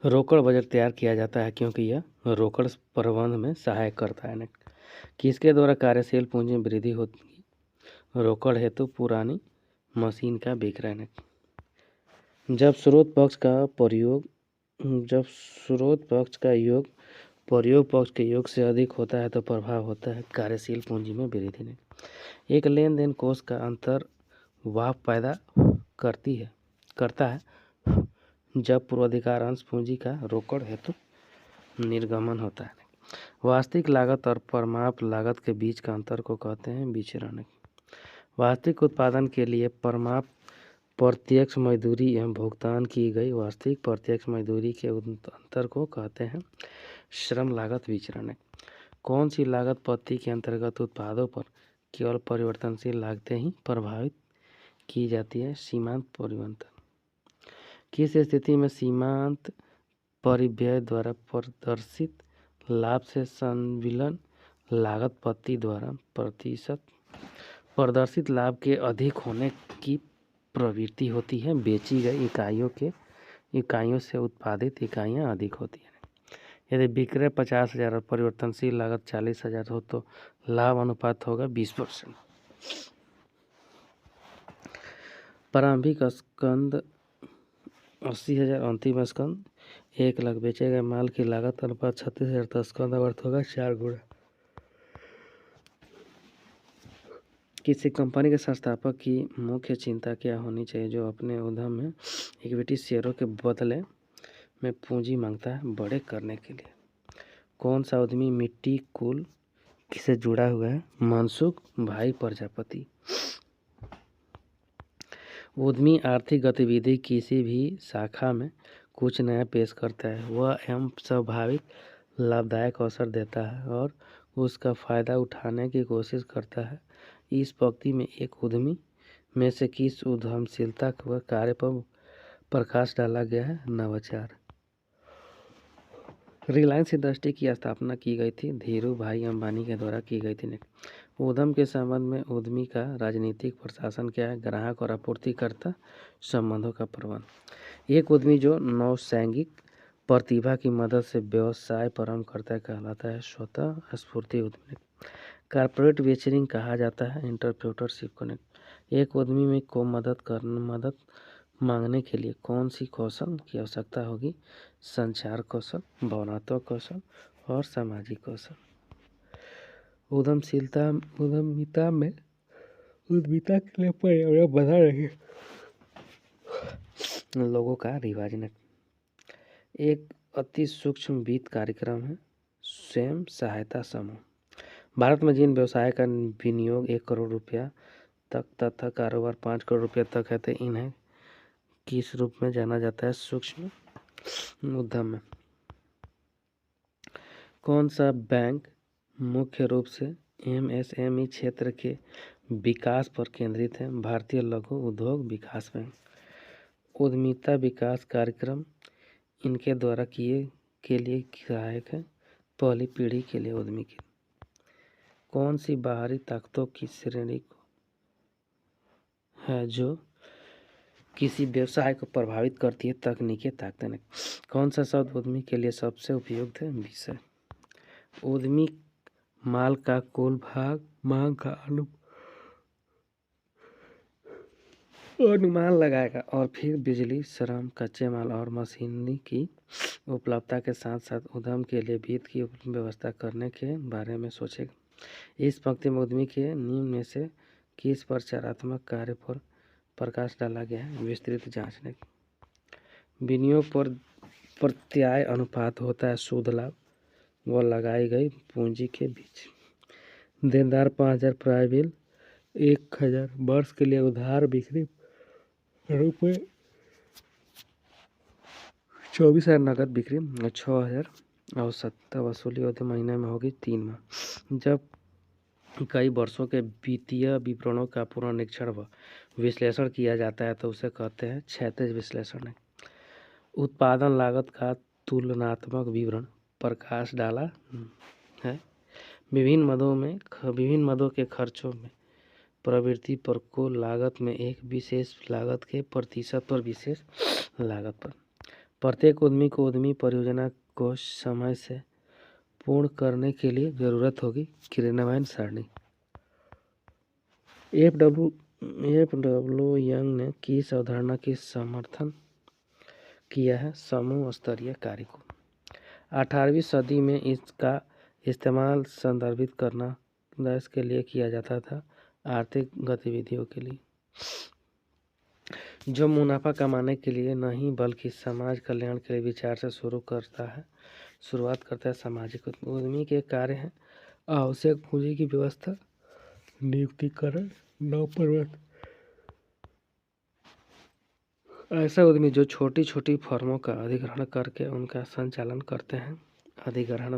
रोकड़ बजट तैयार किया जाता है क्योंकि यह रोकड़ प्रबंधन में सहायक करता है। किसके द्वारा कार्यशील पूंजी में वृद्धि होती? रोकड़ हेतु पुरानी मशीन का विक्रय। जब स्रोत पक्ष का योग प्रयोग पक्ष के योग से अधिक होता है तो प्रभाव होता है कार्यशील पूंजी में वृद्धि। एक लेन देन कोष का अंतर्वाह पैदा करता है जब पूर्वाधिकार अंश पूंजी का रोकड़ हेतु निर्गमन होता है। वास्तविक लागत और परमाप लागत के बीच का अंतर को कहते हैं विचरण। वास्तविक उत्पादन के लिए परमाप प्रत्यक्ष मजदूरी एवं भुगतान की गई वास्तविक प्रत्यक्ष मजदूरी के अंतर को कहते हैं श्रम लागत विचरण। कौन सी लागत पद्धति के अंतर्गत उत्पादों पर केवल परिवर्तनशील लागतें ही प्रभावित की जाती है? सीमांत परिवर्तन। किस स्थिति में सीमांत परिव्यय द्वारा प्रदर्शित लाभ से संविलन लागत पद्धति द्वारा प्रदर्शित लाभ के अधिक होने की प्रवृत्ति होती है? बेची गई इकाइयों से उत्पादित इकाइयाँ अधिक होती हैं। यदि विक्रय 50,000 और परिवर्तनशील लागत 40,000 हो तो लाभ अनुपात होगा 20%। प्रारंभिक स्कंद 80,000, अंतिम स्कंद 1,00,000। बेचे गए माल की लागत अनुपात 36,000 तो स्कंद अर्थ होगा 4 गुना। किसी कंपनी के संस्थापक की मुख्य चिंता क्या होनी चाहिए? जो अपने उद्यम में इक्विटी शेयरों के बदले में पूंजी मांगता है बड़े करने के लिए। कौन सा उद्यमी मिट्टी कुल से जुड़ा हुआ है? मनसुख भाई प्रजापति। उद्यमी आर्थिक गतिविधि किसी भी शाखा में कुछ नया पेश करता है, वह एवं स्वाभाविक लाभदायक अवसर देता है और उसका फायदा उठाने की कोशिश करता है। इस पंक्ति में एक उद्यमी में से किस उद्यमशीलता व कार्य पर प्रकाश डाला गया है? नवाचार। रिलायंस इंडस्ट्री की स्थापना की गई थी धीरू भाई अंबानी के द्वारा की गई थी। उद्यम के संबंध में उद्यमी का राजनीतिक प्रशासन क्या है? ग्राहक और आपूर्तिकर्ता संबंधों का प्रबंधन। एक उद्यमी जो नौसैनिक प्रतिभा की मदद से व्यवसाय प्रारंभ करता है कहलाता है स्वतः स्फूर्ति उद्यमी। कॉर्पोरेट वेंचरिंग कहा जाता है एंटरप्रेन्योरशिप को। एक उद्यमी को मदद मांगने के लिए कौन सी कौशल की आवश्यकता होगी? संचार कौशल, भावनात्मक कौशल और सामाजिक कौशल। उद्यमिता के लिए पर्यावरण बना रहे लोगों का रिवाज। एक अति सूक्ष्म वित्त कार्यक्रम है स्वयं सहायता समूह। भारत में जिन व्यवसाय का विनियोग 1 करोड़ रुपया तक तथा कारोबार 5 करोड़ रुपया तक है तो इन्हें किस रूप में जाना जाता है? सूक्ष्म उद्यम। कौन सा बैंक मुख्य रूप से एमएसएमई क्षेत्र के विकास पर केंद्रित है? भारतीय लघु उद्योग विकास बैंक। उद्यमिता विकास कार्यक्रम इनके द्वारा के लिए सहायक है पहली पीढ़ी के लिए उद्यमी की। कौन सी बाहरी ताकतों की श्रेणी है जो किसी व्यवसाय को प्रभावित करती है? तकनीकी ताकतें। कौन सा शब्द उद्यमी के लिए सबसे उपयुक्त है? विषय। उद्यमी माल का कुल भाग मांग का अनुमान लगाएगा और फिर बिजली, श्रम, कच्चे माल और मशीनरी की उपलब्धता के साथ साथ उद्यम के लिए वित्त की व्यवस्था करने के बारे में सोचेगा। इस पंक्ति में उद्यमी के निम्न में से किस प्रचारात्मक कार्य पर प्रकाश डाला गया है? विस्तृत जांचने। विनियोग पर प्रत्याय अनुपात होता है शुद्ध लाभ व लगाई गई पूंजी के बीच। देनदार 5,000 प्राप्य बिल 1,000 वर्ष के लिए उधार बिक्री रूप में 24,000 नकद बिक्री 6,000 औसत वसूली अवधि महीने में होगी 3 माह। जब कई वर्षों के वित्तीय विवरणों का पुनरीक्षण व विश्लेषण किया जाता है तो उसे कहते हैं क्षैतिज विश्लेषण। उत्पादन लागत का तुलनात्मक विवरण प्रकाश डाला है। विभिन्न मदों के खर्चों में प्रवृत्ति पर कुल लागत में एक विशेष लागत के प्रतिशत पर विशेष लागत पर। प्रत्येक उद्यमी को उद्यमी परियोजना को समय से पूर्ण करने के लिए जरूरत होगी क्रियान्वयन सारणी। एफ.डब्ल्यू. यंग ने किस अवधारणा की समर्थन किया है? समूह स्तरीय कार्य को। 18वीं सदी में इसका इस्तेमाल संदर्भित करना देश के लिए किया जाता था, आर्थिक गतिविधियों के लिए, जो मुनाफा कमाने के लिए नहीं बल्कि समाज कल्याण के लिए विचार से शुरुआत करता है। सामाजिक उद्यमी के कार्य हैं आवश्यक पूंजी की व्यवस्था, नियुक्तिकरण, नवप्रवर्तन। ऐसा उद्यमी जो छोटी छोटी फर्मों का अधिग्रहण करके उनका संचालन करते हैं, अधिग्रहण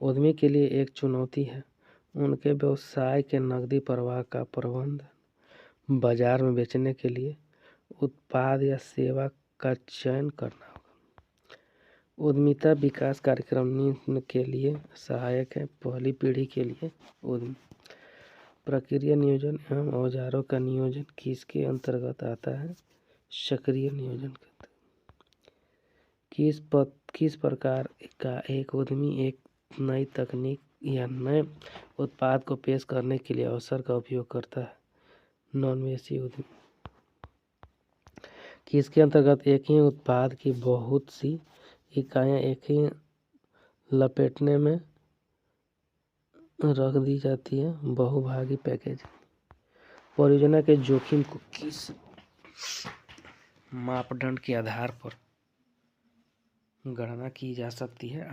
उद्यमी के लिए एक चुनौती है उनके व्यवसाय के नकदी प्रवाह का प्रबंधन। बाजार में बेचने के लिए उत्पाद या सेवा का चयन करना होगा। उद्यमिता विकास कार्यक्रम निम्न के लिए सहायक है। पहली पीढ़ी के लिए उद्यमी प्रक्रिया नियोजन एवं औजारों का नियोजन किसके अंतर्गत आता है? सक्रिय नियोजन का। किस प्रकार का एक उद्यमी एक नई तकनीक या नए उत्पाद को पेश करने के लिए अवसर का उपयोग करता है? नॉनवेसी उद्यमी। किसके अंतर्गत एक ही उत्पाद की बहुत सी इकाइयां एक ही लपेटने में रख दी जाती है? बहुभागी पैकेज। परियोजना के जोखिम को किस मापदंड के आधार पर गणना की जा सकती है?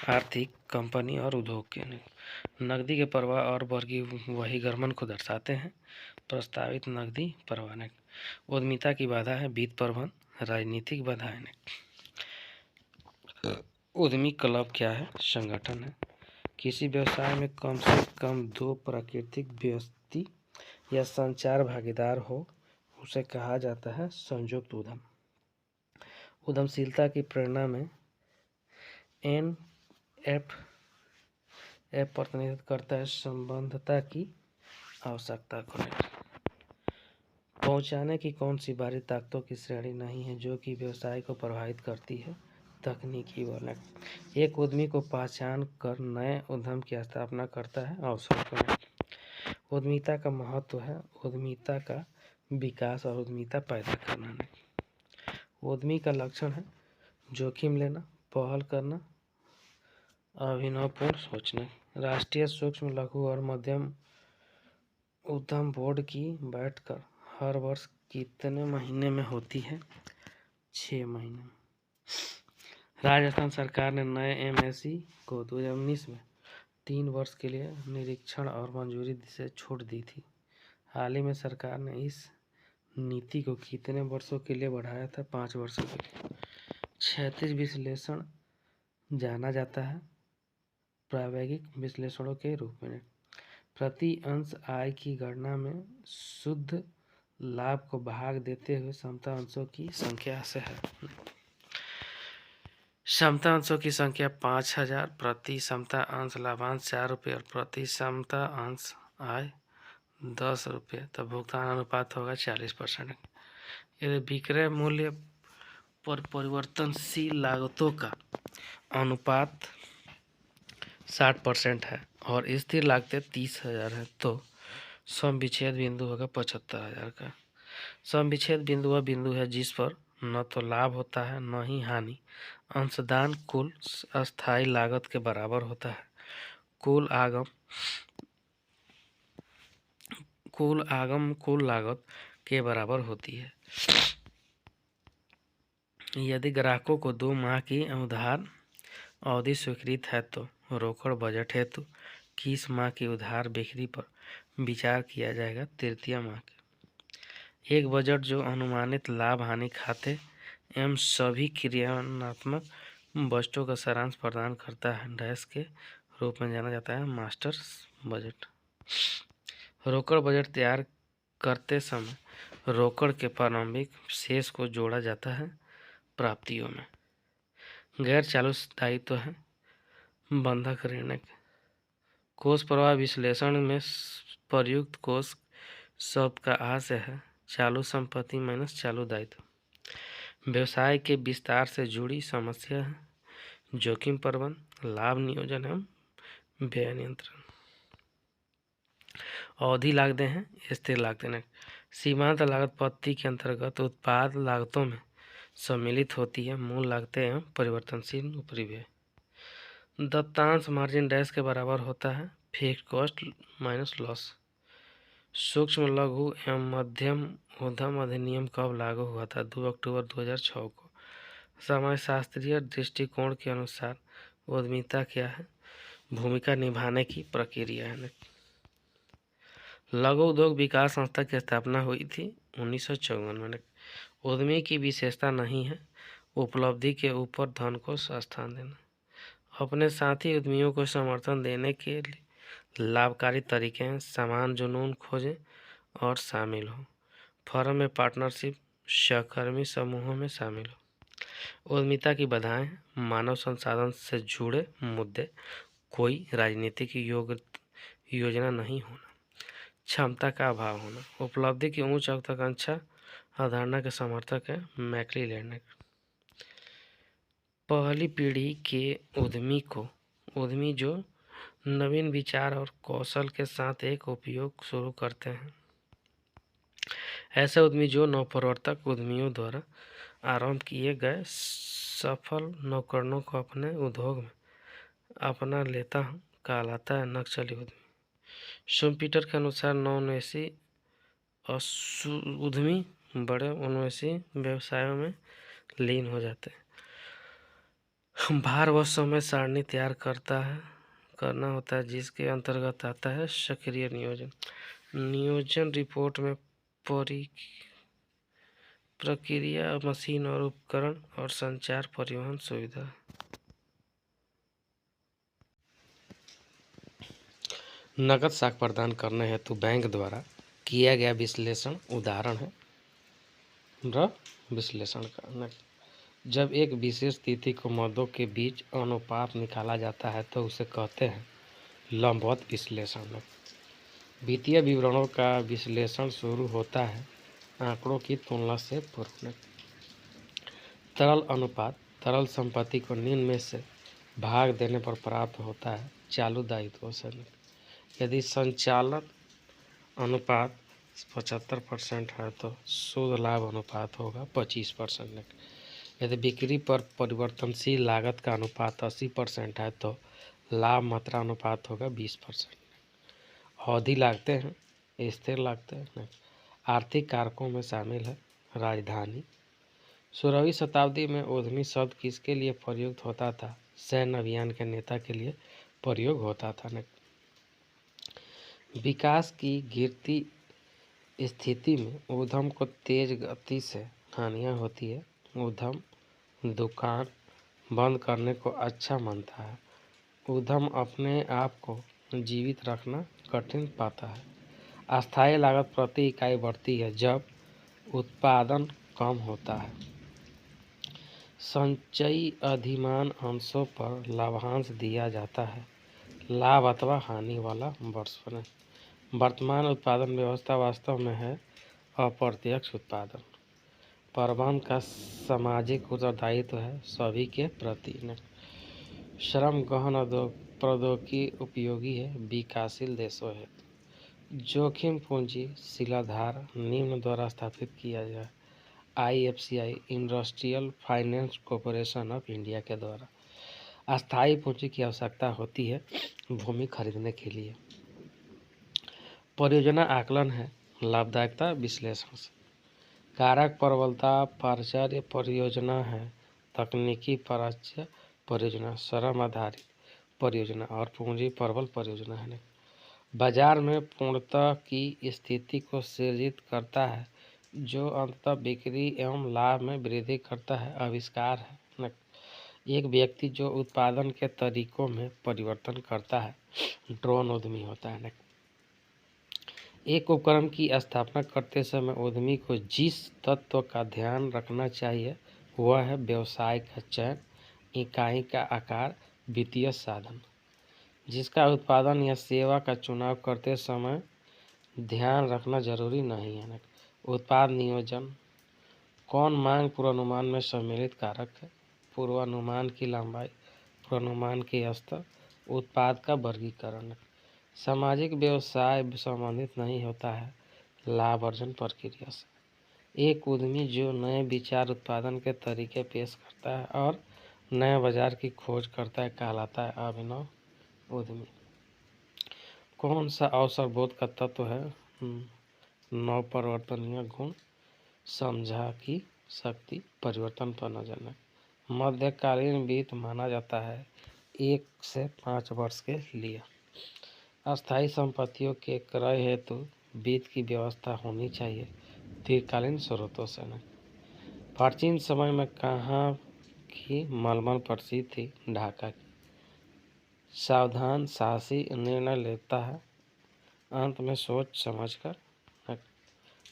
आर्थिक कंपनी और उद्योग के नकदी के प्रवाह और बहिर्गमन को दर्शाते हैं। प्रस्तावित नकदी प्रवाह। उद्यमिता की बाधा है वित्त प्रबंधन, राजनीतिक बाधाएं। उद्यमी क्लब क्या है? संगठन है। किसी व्यवसाय में कम से कम 2 प्राकृतिक व्यक्ति या संचार भागीदार हो उसे कहा जाता है संयुक्त उद्यम। उद्यमशीलता की प्रेरणा में NFF प्रतिनिधित्व करता है संबद्धता की आवश्यकता को। पहुंचाने की कौन सी बाहरी ताकतों की श्रेणी नहीं है जो कि व्यवसाय को प्रभावित करती है? तकनीकी वलय। एक उद्यमी को पहचान कर नए उद्यम की स्थापना करता है अवसर को। उद्यमिता का महत्व है उद्यमिता का विकास और उद्यमिता पैदा करना। उद्यमी का लक्षण है जोखिम लेना, पहल करना, अभिनवपूर्ण सोचना। राष्ट्रीय सूक्ष्म लघु और मध्यम उद्यम बोर्ड की बैठक हर वर्ष कितने महीने में होती है? 6 महीने। राजस्थान सरकार ने नए MSE को 2019 में 3 वर्ष के लिए निरीक्षण और मंजूरी से छूट दी थी। हाल ही में सरकार ने इस नीति को कितने वर्षों के लिए बढ़ाया था? 5 वर्षों के लिए। क्षैतिज विश्लेषण जाना जाता है प्रायोगिक विश्लेषणों के रूप में। प्रति अंश आय की गणना में शुद्ध लाभ को भाग देते हुए समता अंशों की संख्या से है। समता अंशों की संख्या 5000, प्रति समता अंश लाभांश 4 रुपये और प्रति समता अंश आय 10 रुपये। तो भुगतान अनुपात होगा 40%। यदि विक्रय मूल्य पर परिवर्तनशील लागतों का अनुपात 60% है और स्थिर लागतें 30,000 है तो सम विच्छेद बिंदु होगा 75,000 का। सम विच्छेद बिंदु वह बिंदु है जिस पर न तो लाभ होता है न ही हानि। अंशदान कुल अस्थायी लागत के बराबर होता है। कुल लागत के बराबर होती है। यदि ग्राहकों को 2 माह की उधार अवधि स्वीकृत है तो रोकड़ बजट हेतु किस माह की उधार बिक्री पर विचार किया जाएगा? तृतीय माह की। एक बजट जो अनुमानित लाभ हानि खाते एवं सभी क्रियात्मक बजटों का सारांश प्रदान करता है डैश के रूप में जाना जाता है मास्टर बजट। रोकड़ बजट तैयार करते समय रोकड़ के प्रारंभिक शेष को जोड़ा जाता है प्राप्तियों में। गैर चालू दायित्व है बंधक ऋण। कोष प्रवाह विश्लेषण में प्रयुक्त कोष शब्द का आशय है चालू संपत्ति माइनस चालू दायित्व। व्यवसाय के विस्तार से जुड़ी समस्या है जोखिम प्रबंधन, लाभ नियोजन एवं व्यय नियंत्रण। अवधि लागतें हैं स्थिर लागतें। सीमांत लागत पद्धति के अंतर्गत उत्पाद लागतों में सम्मिलित होती है मूल लागतें एवं परिवर्तनशील उपरिव्यय। दत्तांश मार्जिन डैश के बराबर होता है फिक्स्ड कॉस्ट माइनस लॉस। सूक्ष्म लघु एवं मध्यम उद्यम अधिनियम कब लागू हुआ था? 2 अक्टूबर 2006 को। समाजशास्त्रीय दृष्टिकोण के अनुसार उद्यमिता क्या है? भूमिका निभाने की प्रक्रिया है। लघु उद्योग विकास संस्था की स्थापना हुई थी 1954 में। उद्यमी की विशेषता नहीं है उपलब्धि के ऊपर धन को स्थान देना। अपने साथी उद्यमियों को समर्थन देने के लिए लाभकारी तरीके हैं। समान जुनून खोजें और शामिल हो। फर्म में पार्टनरशिप, सहकर्मी समूहों में शामिल हो। उद्यमिता की बाधाएं, मानव संसाधन से जुड़े मुद्दे, कोई राजनीतिक योजना नहीं होना, क्षमता का अभाव होना, उपलब्धि की उच्च आकांक्षा अवधारणा के समर्थक है मैक्लीलैंड। पहली पीढ़ी के उद्यमी जो नवीन विचार और कौशल के साथ एक उपयोग शुरू करते हैं। ऐसे उद्यमी जो नवप्रवर्तक उद्यमियों द्वारा आरंभ किए गए सफल नवकरणों को अपने उद्योग में अपना लेता हूँ कहलाता है नक्सली उद्यमी। शुम्पीटर के अनुसार नवोन्मेषी उद्यमी बड़े उन्मेषी व्यवसायों में लीन हो जाते हैं। भार व समय सारणी तैयार करना होता है जिसके अंतर्गत आता है सक्रिय नियोजन। नियोजन रिपोर्ट में प्रक्रिया, मशीन और उपकरण और संचार, परिवहन सुविधा। नकद साख प्रदान करने हेतु बैंक द्वारा किया गया विश्लेषण उदाहरण है विश्लेषण का। जब एक विशेष तिथि को मदों के बीच अनुपात निकाला जाता है तो उसे कहते हैं लंबवत विश्लेषण। वित्तीय विवरणों का विश्लेषण शुरू होता है आंकड़ों की तुलना से पूर्व। तरल अनुपात तरल संपत्ति को निम्न में से भाग देने पर प्राप्त होता है चालू दायित्वों से। यदि संचालन अनुपात 75% है तो शुद्ध लाभ अनुपात होगा 25%। यदि बिक्री पर परिवर्तनशील लागत का अनुपात 80% है तो लाभ मात्रा अनुपात होगा 20%। अवधि लागतें हैं स्थिर लागतें हैं। आर्थिक कारकों में शामिल है राजधानी। 16वीं शताब्दी में उद्यमी शब्द किसके लिए प्रयुक्त होता था? सैन्य अभियान के नेता के लिए प्रयोग होता था। विकास की गिरती स्थिति में उद्यम को तेज गति से हानियाँ होती है। उद्यम दुकान बंद करने को अच्छा मानता है। उद्यम अपने आप को जीवित रखना कठिन पाता है। अस्थायी लागत प्रति इकाई बढ़ती है जब उत्पादन कम होता है। संचयी अधिमान अंशों पर लाभांश दिया जाता है लाभ अथवा हानि वाला वर्ष में। वर्तमान उत्पादन व्यवस्था वास्तव में है अप्रत्यक्ष उत्पादन। प्रबंधन का सामाजिक उत्तरदायित्व है सभी के प्रति। श्रम गहन प्रौद्योगिकी उपयोगी है विकासशील देशों है। जोखिम पूंजी शिलाधार निम्न द्वारा स्थापित किया जाए IFCI industrial finance corporation of India के द्वारा। अस्थायी पूंजी की आवश्यकता होती है भूमि खरीदने के लिए। परियोजना आकलन है लाभदायकता विश्लेषण से। कारक प्रबलता प्राचार्य परियोजना है तकनीकी प्राच्य परियोजना, श्रम आधारित परियोजना और पूंजी प्रबल परियोजना है। बाजार में पूर्णता की स्थिति को सृजित करता है जो अंततः बिक्री एवं लाभ में वृद्धि करता है। आविष्कार है एक व्यक्ति जो उत्पादन के तरीकों में परिवर्तन करता है ड्रोन उद्यमी होता है। एक उपक्रम की स्थापना करते समय उद्यमी को जिस तत्व का ध्यान रखना चाहिए वह है व्यवसाय का चयन, इकाई का आकार, वित्तीय साधन। जिसका उत्पादन या सेवा का चुनाव करते समय ध्यान रखना जरूरी नहीं है। उत्पाद नियोजन, कौन मांग पूर्वानुमान में सम्मिलित कारक है? पूर्वानुमान की लंबाई, पूर्वानुमान की स्तर, उत्पाद का वर्गीकरण। सामाजिक व्यवसाय संबंधित नहीं होता है लाभ अर्जन प्रक्रिया से। एक उद्यमी जो नए विचार उत्पादन के तरीके पेश करता है और नए बाजार की खोज करता है कहलाता है अभिनव उद्यमी। कौन सा अवसर बोध का तत्व है? नव परिवर्तनीय गुण, समझा की शक्ति, परिवर्तन पर नजर नहीं। मध्यकालीन वित्त माना जाता है 1 से 5 वर्ष के लिए। अस्थायी संपत्तियों के क्रय हेतु वित्त की व्यवस्था होनी चाहिए, दीर्घकालीन स्रोतों से नहीं। प्राचीन समय में कहाँ की मलमल प्रसिद्ध थी? ढाका की। सावधान साहसी निर्णय लेता है, अंत में सोच समझकर।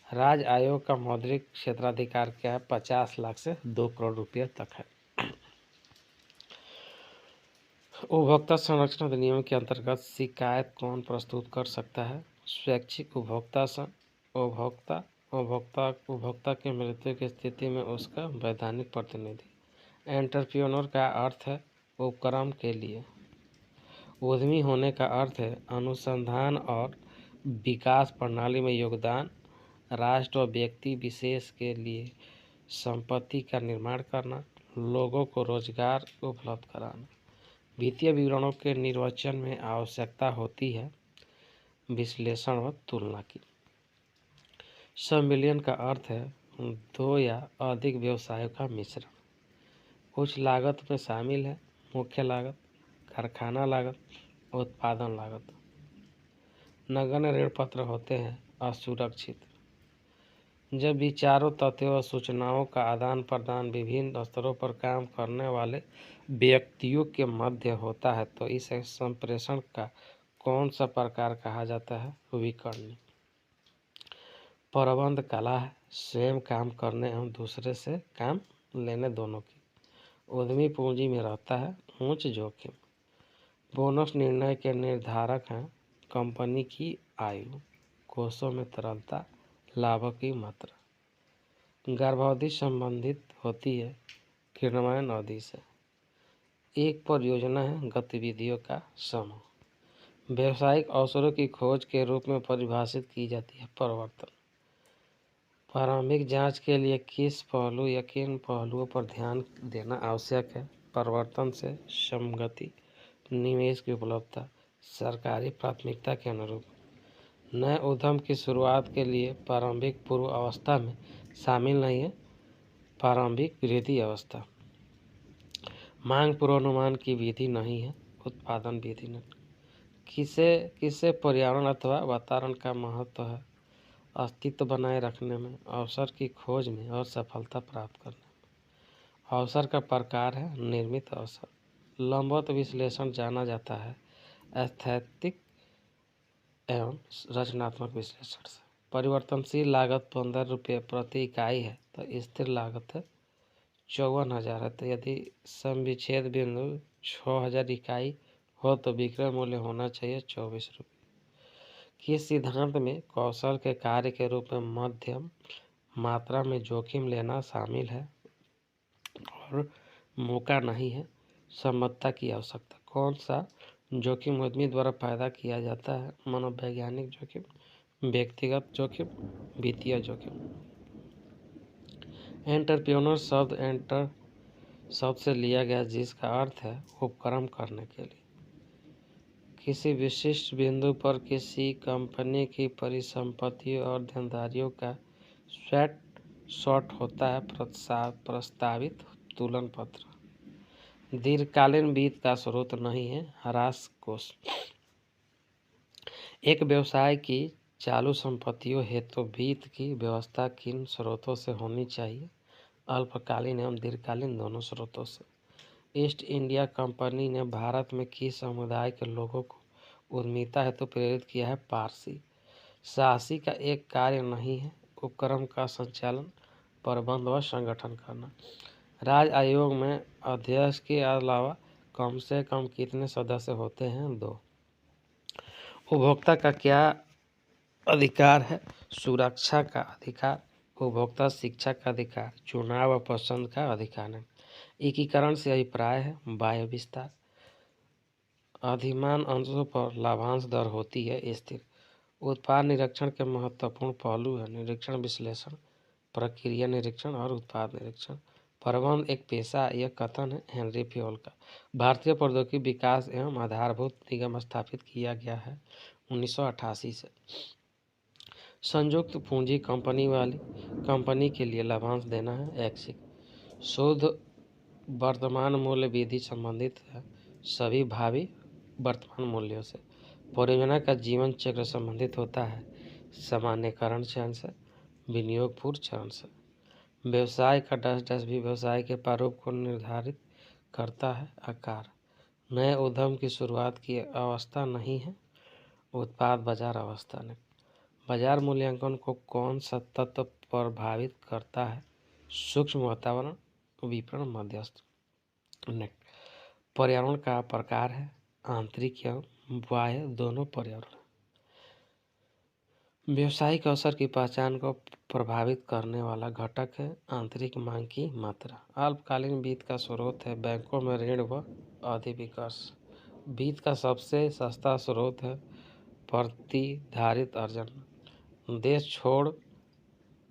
राज्य आयोग का मौद्रिक क्षेत्राधिकार क्या है? 50 लाख से 2 करोड़ रुपये तक है। उपभोक्ता संरक्षण अधिनियम के अंतर्गत शिकायत कौन प्रस्तुत कर सकता है? स्वैच्छिक उपभोक्ता संघ। उपभोक्ता की मृत्यु की स्थिति में उसका वैधानिक प्रतिनिधि। एंटरप्रेन्योर का अर्थ है उपक्रम के लिए। उद्यमी होने का अर्थ है अनुसंधान और विकास प्रणाली में योगदान, राष्ट्र और व्यक्ति विशेष के लिए संपत्ति का निर्माण करना, लोगों को रोजगार उपलब्ध कराना। वित्तीय विवरणों के निर्वचन में आवश्यकता होती है विश्लेषण व तुलना की। सम्मिलन का अर्थ है 2 या अधिक व्यवसायों का मिश्रण। कुछ लागत में शामिल है मुख्य लागत, कारखाना लागत, उत्पादन लागत। नगण्य ऋण पत्र होते हैं असुरक्षित। जब विचारों, तथ्यों और सूचनाओं का आदान प्रदान विभिन्न स्तरों पर काम करने वाले व्यक्तियों के मध्य होता है तो इसे संप्रेषण का कौन सा प्रकार कहा जाता है? विकर्णी। प्रबंध कला है स्वयं काम करने एवं दूसरे से काम लेने दोनों की। उद्यमी पूंजी में रहता है उच्च जोखिम। बोनस निर्णय के निर्धारक हैं कंपनी की आयु, कोषों में तरलता, लाभों की मात्रा। गर्भावधि संबंधित होती है क्रियान्वयन अवधि से। एक परियोजना है गतिविधियों का समूह। व्यावसायिक अवसरों की खोज के रूप में परिभाषित की जाती है परिवर्तन। प्रारंभिक जांच के लिए किस पहलू या किन पहलुओं पर ध्यान देना आवश्यक है? परिवर्तन से संगति, निवेश की उपलब्धता, सरकारी प्राथमिकता के अनुरूप। नए उद्यम की शुरुआत के लिए प्रारंभिक पूर्व अवस्था में शामिल नहीं है प्रारंभिक वृद्धि अवस्था। मांग पूर्वानुमान की विधि नहीं है उत्पादन विधि नहीं। किसे पर्यावरण अथवा वातावरण का महत्व है? अस्तित्व बनाए रखने में, अवसर की खोज में और सफलता प्राप्त करने में। अवसर का प्रकार है निर्मित अवसर। लंबवत विश्लेषण जाना जाता है एस्थेटिक एवं रचनात्मक विश्लेषण से। परिवर्तनशील लागत 15 रुपये प्रति इकाई है तो स्थिर लागत है 54,000 है। तो यदि सम विच्छेद बिंदु 6,000 इकाई हो तो विक्रय मूल्य होना चाहिए 24 रुपये। किस सिद्धांत में कौशल के कार्य के रूप में मध्यम मात्रा में जोखिम लेना शामिल है और मौका नहीं है सम्मतता की आवश्यकता? कौन सा जोखिम उद्यमी द्वारा पैदा किया जाता है? मनोवैज्ञानिक जोखिम, व्यक्तिगत जोखिम, वित्तीय जोखिम। एंटरप्रेन्योर शब्द एंटर शब्द से लिया गया जिसका अर्थ है उपक्रम करने के लिए। किसी विशिष्ट बिंदु पर किसी कंपनी की परिसंपत्तियों और देनदारियों का शॉर्ट होता है प्रस्तावित तुलन पत्र। दीर्घकालीन वित्त का स्रोत नहीं है ह्रास कोष। एक व्यवसाय की चालू संपत्तियों हेतु वित्त की व्यवस्था किन स्रोतों से होनी चाहिए? अल्पकालीन एवं दीर्घकालीन दोनों स्रोतों से। ईस्ट इंडिया कंपनी ने भारत में किस समुदाय के लोगों को उद्यमिता हेतु प्रेरित किया है? पारसी। साहसी का एक कार्य नहीं है उपक्रम का संचालन, प्रबंध व संगठन करना। राज्य आयोग में अध्यक्ष के अलावा कम से कम कितने सदस्य होते हैं? 2। उपभोक्ता का क्या अधिकार है? सुरक्षा का अधिकार, उपभोक्ता शिक्षा का अधिकार, चुनाव और पसंद का अधिकार है। एकीकरण से अभिप्राय है बाह्य विस्तार। अधिमान अंशों पर लाभांश दर होती है स्थिर। उत्पाद निरीक्षण के महत्वपूर्ण पहलू है निरीक्षण विश्लेषण, प्रक्रिया निरीक्षण और उत्पाद निरीक्षण। प्रबंध एक पेशा, यह कथन है हेनरी फ्योल का। भारतीय प्रौद्योगिकी विकास एवं आधारभूत निगम स्थापित किया गया है 1988 से। संयुक्त पूंजी कंपनी के लिए लाभांश देना है ऐच्छिक। शुद्ध वर्तमान मूल्य विधि संबंधित है सभी भावी वर्तमान मूल्यों से। परियोजना का जीवन चक्र संबंधित होता है सामान्यकरण चरण से, विनियोगपूर्व चरण से। व्यवसाय का डैश भी व्यवसाय के प्रारूप को निर्धारित करता है आकार। नए उद्यम की शुरुआत की अवस्था नहीं है उत्पाद बाजार अवस्था ने। बाजार मूल्यांकन को कौन सा तत्व प्रभावित करता है? सूक्ष्म वातावरण, विपणन, मध्यस्थ। पर्यावरण का प्रकार है आंतरिक एवं बाह्य दोनों पर्यावरण। व्यावसायिक अवसर की पहचान को प्रभावित करने वाला घटक है आंतरिक मांग की मात्रा। अल्पकालीन वित्त का स्रोत है बैंकों में ऋण व अधिविकर्ष। वित्त का सबसे सस्ता स्रोत है प्रतिधारित अर्जन। देश छोड़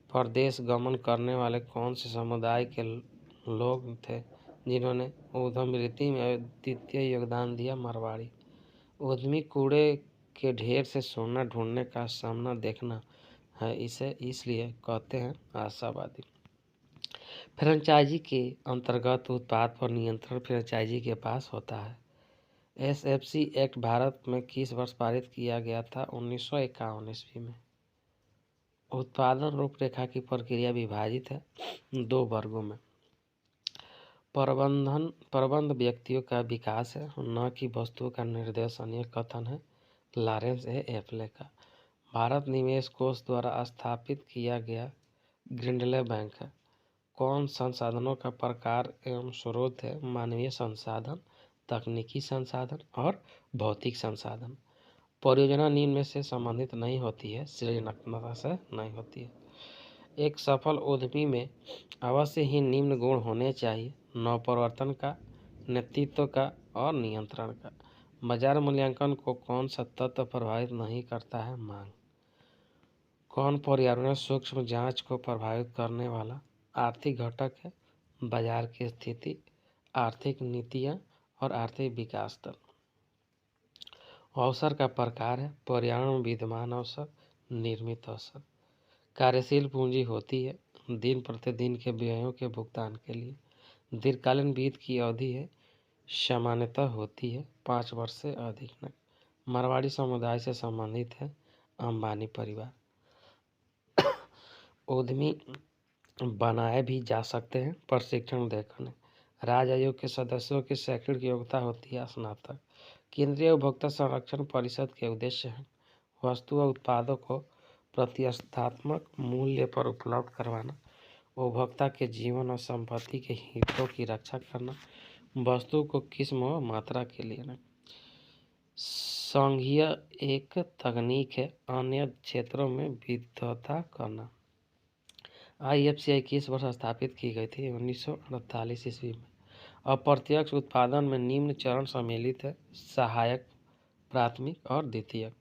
परदेश गमन करने वाले कौन से समुदाय के लोग थे जिन्होंने उद्यम वृत्ति में अद्वितीय योगदान दिया? मारवाड़ी। उद्यमी कूड़े के ढेर से सोना ढूंढने का सामना देखना है, इसे इसलिए कहते हैं आशावादी। फ्रेंचाइजी के अंतर्गत उत्पाद पर नियंत्रण फ्रेंचाइजी के पास होता है। एसएफसी एक्ट भारत में किस वर्ष पारित किया गया था? 1951 ईस्वी में। उत्पादन रूपरेखा की प्रक्रिया विभाजित है दो वर्गों में। प्रबंध व्यक्तियों का विकास है न कि वस्तुओं का निर्देशन, यह कथन है लॉरेंस ए एफले का। भारत निवेश कोष द्वारा स्थापित किया गया ग्रिंडले बैंक है। कौन संसाधनों का प्रकार एवं स्रोत है? मानवीय संसाधन, तकनीकी संसाधन और भौतिक संसाधन। परियोजना निम्न में से संबंधित नहीं होती है, सृजनात्मकता से नहीं होती है। एक सफल उद्यमी में अवश्य ही निम्न गुण होने चाहिए: नवप्रवर्तन का, नेतृत्व का और नियंत्रण का। बाजार मूल्यांकन को कौन सा तत्व प्रभावित नहीं करता है? मांग। कौन पर्यावरण सूक्ष्म जांच को प्रभावित करने वाला आर्थिक घटक है? बाजार की स्थिति, आर्थिक नीतियां और आर्थिक विकास दर। अवसर का प्रकार है पर्यावरण विद्यमान अवसर, निर्मित अवसर। कार्यशील पूंजी होती है दिन प्रतिदिन के व्ययों के भुगतान के लिए। दीर्घकालीन वित्त की अवधि है सामान्यतः होती है 5 वर्ष से अधिक न। मारवाड़ी समुदाय से संबंधित है अंबानी परिवार। उद्यमी बनाए भी जा सकते हैं प्रशिक्षण देकर। राज्य आयोग के सदस्यों की शैक्षणिक योग्यता होती है स्नातक। केंद्रीय उपभोक्ता संरक्षण परिषद के उद्देश्य हैं वस्तु व उत्पादों को प्रतिस्पर्धात्मक मूल्य पर उपलब्ध करवाना, उपभोक्ता के जीवन और संपत्ति के हितों की रक्षा करना, वस्तु को किस्म व मात्रा के लिए। संघीय एक तकनीक है अन्य क्षेत्रों में विद्वता करना। IFCI किस वर्ष स्थापित की गई थी? 1948 ईस्वी में। अप्रत्यक्ष उत्पादन में निम्न चरण सम्मिलित है: सहायक, प्राथमिक और द्वितीयक।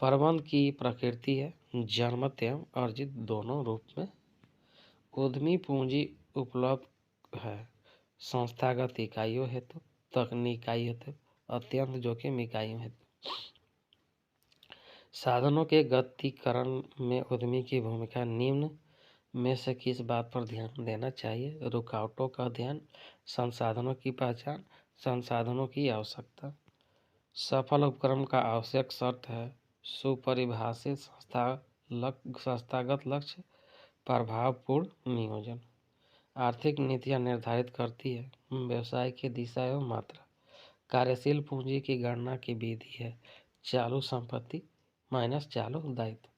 प्रबंध की प्रकृति है जन्मत एवं अर्जित दोनों रूप में। उद्यमी पूंजी उपलब्ध है संस्थागत इकाइयों हेतु, तकनीक इकाई हेतु, अत्यंत जोखिम इकाइयों हेतु। साधनों के गतिकरण में उद्यमी की भूमिका निम्न में से किस बात पर ध्यान देना चाहिए? रुकावटों का अध्ययन, संसाधनों की पहचान, संसाधनों की आवश्यकता। सफल उपक्रम का आवश्यक शर्त है सुपरिभाषित संस्थागत लक्ष्य, प्रभावपूर्ण नियोजन। आर्थिक नीतियाँ निर्धारित करती है व्यवसाय की दिशा एवं मात्रा। कार्यशील पूंजी की गणना की विधि है चालू संपत्ति माइनस चालू दायित्व।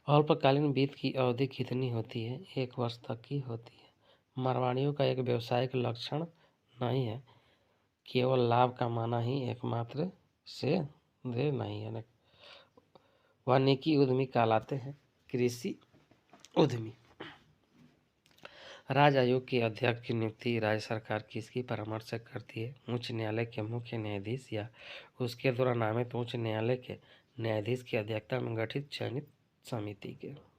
अल्पकालीन वित्त की अवधि कितनी होती है? 1 वर्ष तक की होती है। मारवाड़ियों का एक व्यावसायिक लक्षण नहीं है, केवल लाभ कमाना ही एकमात्र से नहीं है। वानिकी उद्यमी कहलाते हैं कृषि उद्यमी। राज्य आयोग के अध्यक्ष की नियुक्ति राज्य सरकार किसकी परामर्श से करती है? उच्च न्यायालय के मुख्य न्यायाधीश या उसके द्वारा नामित उच्च न्यायालय के न्यायाधीश की अध्यक्षता में गठित चयनित समिति के।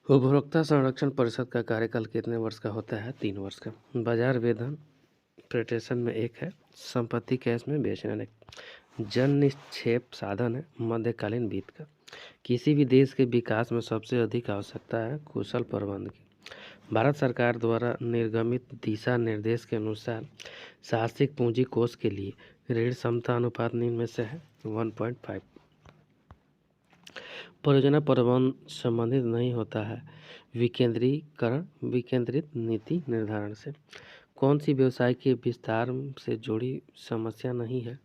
उपभोक्ता संरक्षण परिषद का कार्यकाल कितने वर्ष का होता है? 3 वर्ष का। बाजार वेतन प्रेटेशन में एक है, संपत्ति कैश में बेचना एक। जन निक्षेप साधन है मध्यकालीन वित्त का। किसी भी देश के विकास में सबसे अधिक आवश्यकता है कुशल प्रबंधन की। भारत सरकार द्वारा निर्गमित दिशा निर्देश के अनुसार साहसिक पूंजी कोष के लिए ऋण क्षमता अनुपात निम्न में से है 1.5। परियोजना प्रबंधन संबंधित नहीं होता है विकेंद्रित नीति निर्धारण से। कौन सी व्यवसाय के विस्तार से जुड़ी समस्या नहीं है?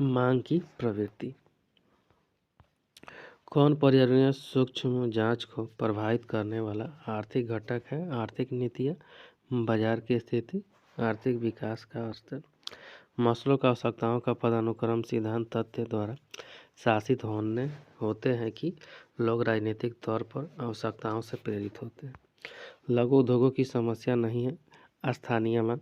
मांग की प्रवृत्ति। कौन पर्यावरणीय सूक्ष्म जांच को प्रभावित करने वाला आर्थिक घटक है? आर्थिक नीतियाँ, बाजार की स्थिति, आर्थिक विकास का स्तर। मसलों का आवश्यकताओं का पदानुक्रम सिद्धांत तथ्य द्वारा शासित होते हैं कि लोग राजनीतिक तौर पर आवश्यकताओं से प्रेरित होते हैं। लघु उद्योगों की समस्या नहीं है स्थानीय मांग,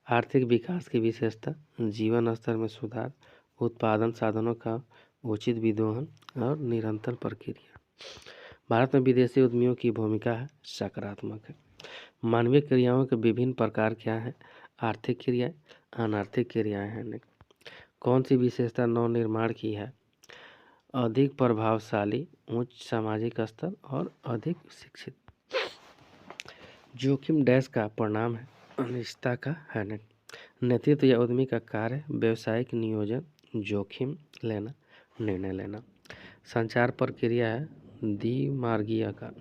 आर्थिक विकास की विशेषता, जीवन स्तर में सुधार, उत्पादन साधनों का उचित विदोहन और निरंतर प्रक्रिया। भारत में विदेशी उद्यमियों की भूमिका है सकारात्मक है। मानवीय क्रियाओं के विभिन्न प्रकार क्या हैं? आर्थिक क्रियाएं, अनार्थिक क्रियाएं हैं। कौन सी विशेषता नवनिर्माण की है? अधिक प्रभावशाली, उच्च सामाजिक स्तर और अधिक शिक्षित। जोखिम डैश का परिणाम है अनिश्चितता का है। नेतृत्व या उद्यमी का कार्य व्यवसायिक नियोजन, जोखिम लेना, निर्णय लेना। संचार प्रक्रिया है द्विमार्गीय का।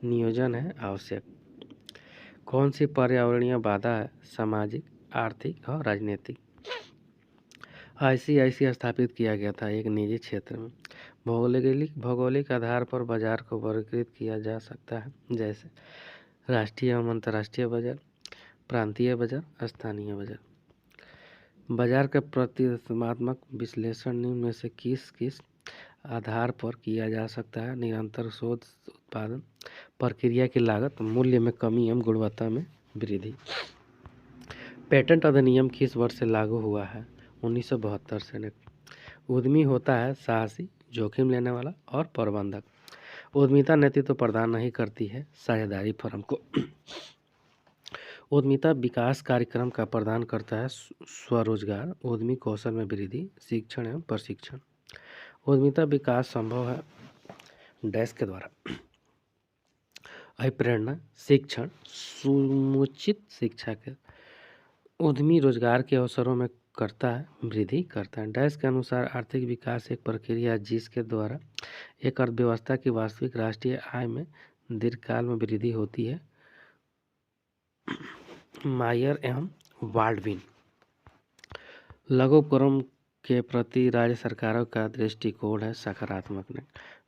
नियोजन है आवश्यक। कौन सी पर्यावरणीय बाधा है? सामाजिक, आर्थिक और राजनीतिक। ICICI स्थापित किया गया था एक निजी क्षेत्र में। भौगोलिक आधार पर बाजार को वर्गीकृत किया जा सकता है, जैसे राष्ट्रीय एवं अंतर्राष्ट्रीय बाजार, प्रांतीय बाजार, स्थानीय बाजार। बाजार का प्रतिस्पर्धात्मक विश्लेषण निम्न में से किस आधार पर किया जा सकता है? निरंतर शोध, उत्पादन प्रक्रिया की लागत, मूल्य में कमी एवं गुणवत्ता में वृद्धि। पेटेंट अधिनियम किस वर्ष से लागू हुआ है? 1972 से। उद्यमी होता है साहसी, जोखिम लेने वाला और प्रबंधक। उद्यमिता नेतृत्व प्रदान नहीं करती है साझेदारी फर्म को। उद्यमिता विकास कार्यक्रम का प्रदान करता है स्वरोजगार, उद्यमी कौशल में वृद्धि, शिक्षण एवं प्रशिक्षण। उद्यमिता विकास संभव है डैश के द्वारा अभिप्रेरणा, शिक्षण, समुचित शिक्षा के। उद्यमी रोजगार के अवसरों में करता है वृद्धि करता है। डैश के अनुसार आर्थिक विकास एक प्रक्रिया है जिसके द्वारा एक अर्थव्यवस्था की वास्तविक राष्ट्रीय आय में दीर्घकाल में वृद्धि होती है। मायर एवं बाल्डविन। लघु उपक्रम के प्रति राज्य सरकारों का दृष्टिकोण है सकारात्मक।